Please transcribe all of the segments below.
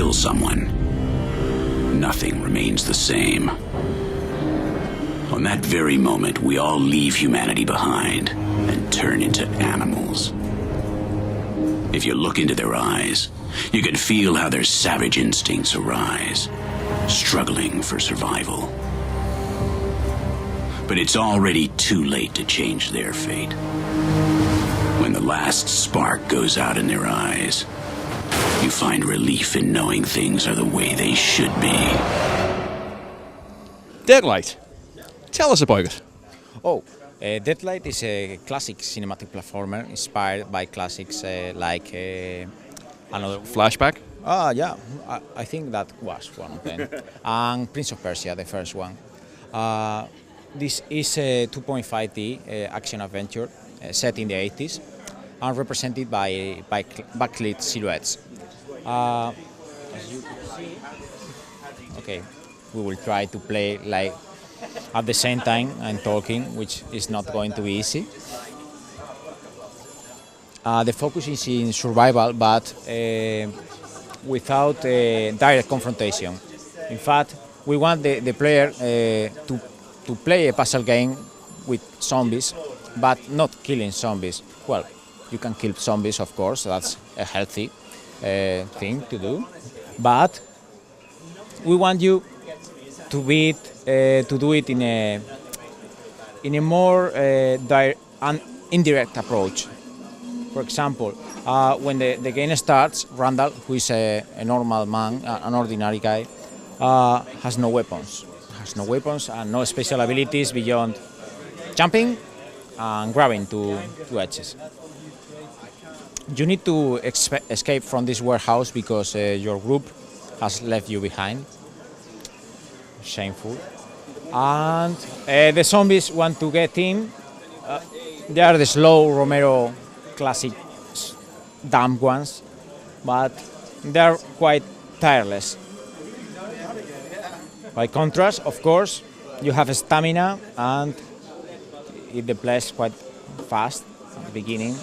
kill someone, nothing remains the same. On that very moment, we all leave humanity behind and turn into animals. If you look into their eyes, you can feel how their savage instincts arise, struggling for survival. But it's already too late to change their fate. When the last spark goes out in their eyes, you find relief in knowing things are the way they should be. Deadlight. Tell us about it. Deadlight is a classic cinematic platformer inspired by classics like another Flashback. Yeah, I think that was one of them. And Prince of Persia, the first one. This is a 2.5D action adventure set in the 80s and represented by backlit silhouettes. As you can see, okay, we will try to play like at the same time I'm talking, which is not going to be easy. The focus is in survival, but without direct confrontation. In fact, we want the player to play a puzzle game with zombies, but not killing zombies. Well, you can kill zombies, of course, that's a healthy thing to do, but we want you to do it in a more indirect approach. For example, when the game starts, Randall, who is a normal man, an ordinary guy, has no weapons. And no special abilities beyond jumping and grabbing to edges. You need to escape from this warehouse because your group has left you behind. Shameful. And the zombies want to get in. They are the slow Romero classic dumb ones, but they are quite tireless. By contrast, of course, you have stamina and it depletes quite fast at the beginning.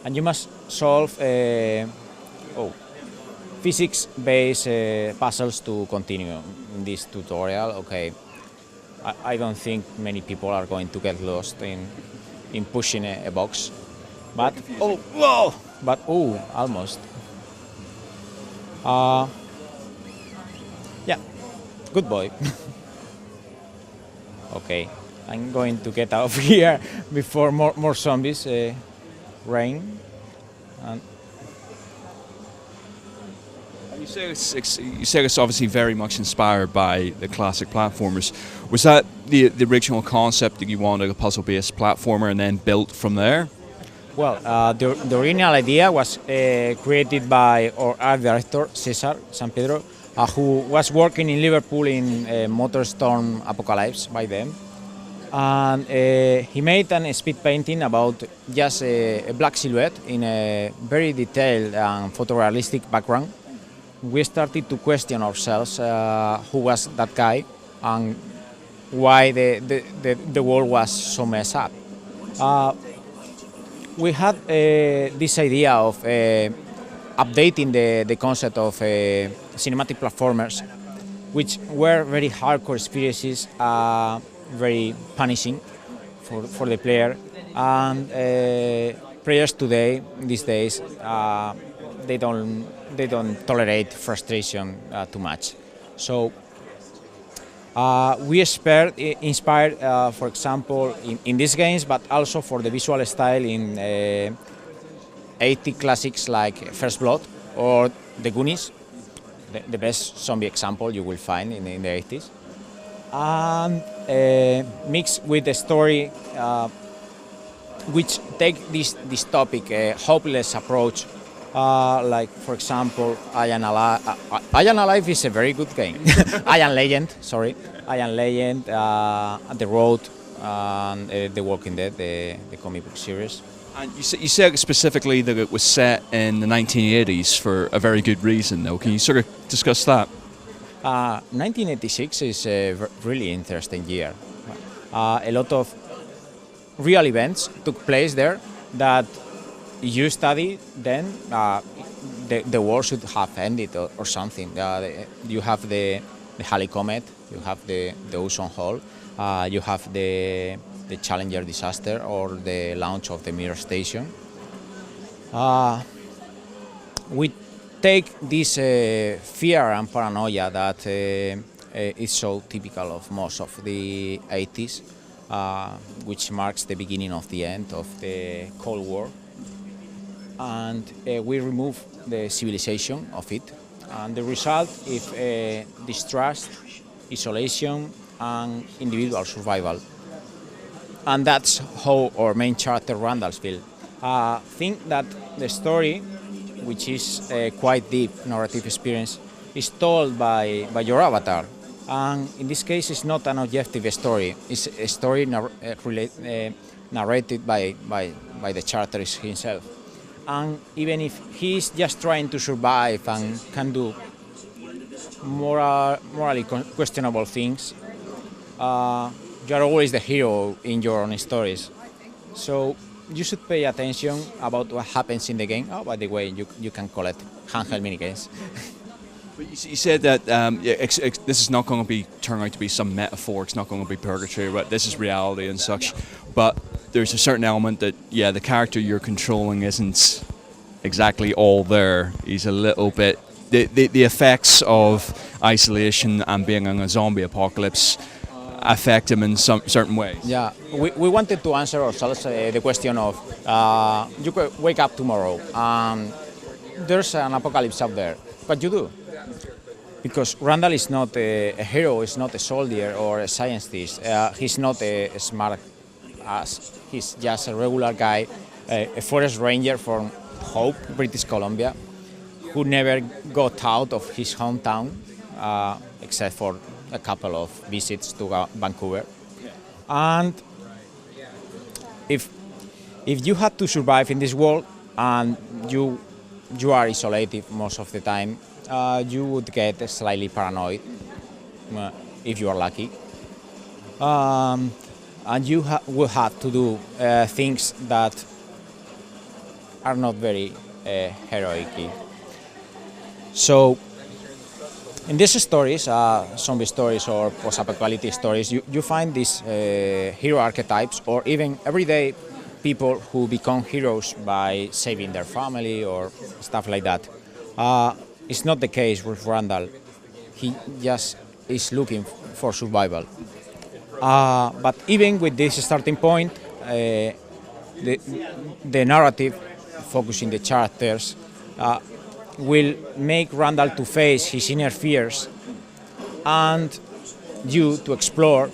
And you must solve physics-based puzzles to continue in this tutorial. Okay, I don't think many people are going to get lost in pushing a box, but almost. Yeah, good boy. Okay, I'm going to get out of here before more zombies rain. And you say it's obviously very much inspired by the classic platformers. Was that the original concept that you wanted, a puzzle-based platformer, and then built from there? Well, the original idea was created by our art director, Cesar San Pedro, who was working in Liverpool in Motorstorm Apocalypse by then. And he made a speed painting about just a black silhouette in a very detailed and photorealistic background. We started to question ourselves who was that guy and why the world was so messed up. We had this idea of updating the concept of cinematic platformers, which were very hardcore experiences, very punishing for the player. And players these days, they don't tolerate frustration too much. So we inspired, for example, in these games, but also for the visual style in 80 classics like First Blood or The Goonies, the best zombie example you will find in the 80s. And mixed with the story, which take this topic, a hopeless approach. Like, for example, I Am Alive is a very good game. I Am Legend, The Road, and The Walking Dead, the comic book series. And you said specifically that it was set in the 1980s for a very good reason, though. Can you sort of discuss that? 1986 is a really interesting year. A lot of real events took place there that you study, then the war should have ended or something. You have the Halley Comet, you have the ozone hole, you have the Challenger disaster or the launch of the Mirror Station. We take this fear and paranoia that is so typical of most of the 80s, which marks the beginning of the end of the Cold War. And we remove the civilization of it. And the result is distrust, isolation, and individual survival. And that's how our main character Randall feels. I think that the story, which is a quite deep narrative experience, is told by your avatar. And in this case, it's not an objective story. It's a story narrated by the character himself. And even if he's just trying to survive and can do morally questionable things, you are always the hero in your own stories. So you should pay attention about what happens in the game. Oh, by the way, you can call it handheld minigames. But you said that this is not going to turn out to be some metaphor. It's not going to be purgatory, but this is reality and such. But there's a certain element that, yeah, the character you're controlling isn't exactly all there. He's a little bit... The effects of isolation and being in a zombie apocalypse affect him in some certain ways. Yeah, we wanted to answer ourselves the question of you could wake up tomorrow, there's an apocalypse out there. What you do? Because Randall is not a hero, he's not a soldier or a scientist, he's not a smart ass, he's just a regular guy, a forest ranger from Hope, British Columbia, who never got out of his hometown, except for a couple of visits to Vancouver. And if you had to survive in this world and you are isolated most of the time, you would get slightly paranoid if you are lucky. And you will have to do things that are not very heroic. So in these stories, zombie stories or post-apocalyptic stories, you find these hero archetypes or even everyday people who become heroes by saving their family or stuff like that. It's not the case with Randall. He just is looking for survival. But even with this starting point, the narrative, focusing the characters, will make Randall to face his inner fears and you to explore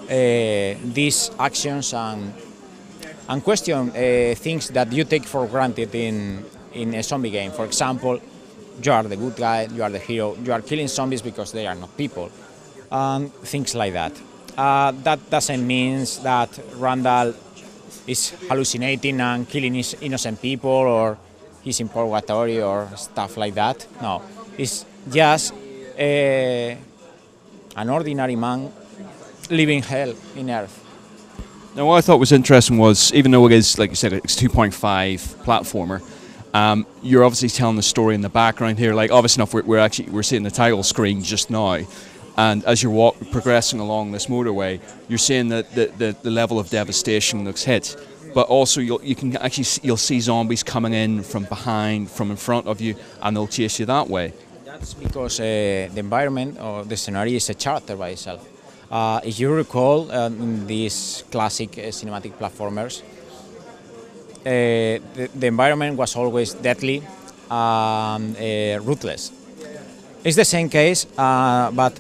these actions and question things that you take for granted in a zombie game. For example, you are the good guy, you are the hero, you are killing zombies because they are not people, and things like that. That doesn't mean that Randall is hallucinating and killing innocent people or he's in purgatory or stuff like that. No, it's just an ordinary man living hell in Earth. Now, what I thought was interesting was, even though it is, like you said, it's 2.5 platformer, you're obviously telling the story in the background here. Like, obviously enough, we're seeing the title screen just now, and as you're progressing along this motorway, you're seeing that the level of devastation looks hit. But also you'll see zombies coming in from behind, from in front of you, and they'll chase you that way. That's because the environment or the scenario is a character by itself. If you recall, in these classic cinematic platformers, the environment was always deadly and ruthless. It's the same case, but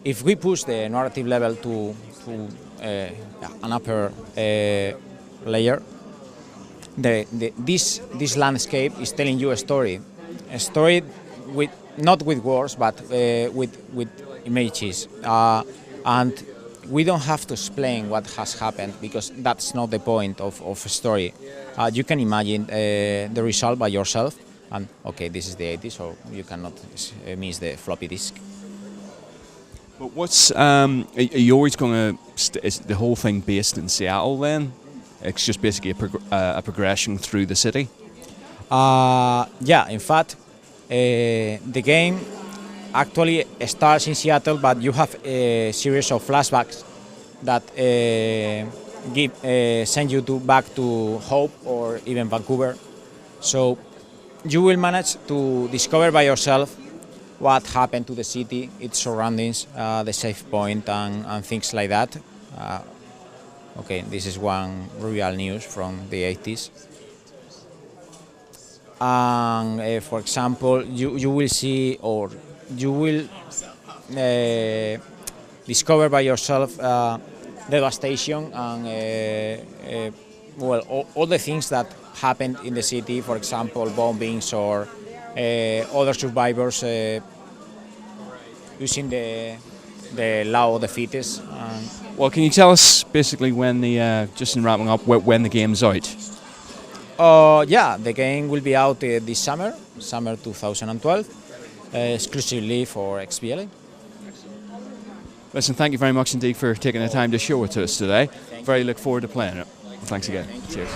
if we push the narrative level to an upper layer, this landscape is telling you a story with not with words but with images, and we don't have to explain what has happened because that's not the point of a story. You can imagine the result by yourself, and okay, this is the 80s, so you cannot miss the floppy disk. But what's are you always going to? Is the whole thing based in Seattle then? it's just basically a progression through the city. Yeah, in fact, the game actually starts in Seattle, but you have a series of flashbacks that send you back to Hope or even Vancouver. So you will manage to discover by yourself what happened to the city, its surroundings, the safe point, and things like that. Okay, this is one real news from the 80s. And for example, you will see, or you will discover by yourself devastation and well, all the things that happened in the city. For example, bombings or other survivors using the law of the fittest. Well, can you tell us basically when the just in wrapping up when the game's out? Yeah, the game will be out this summer 2012, exclusively for XBLA. Listen, thank you very much indeed for taking the time to show it to us today. Very look forward to playing it. Thanks again. Cheers.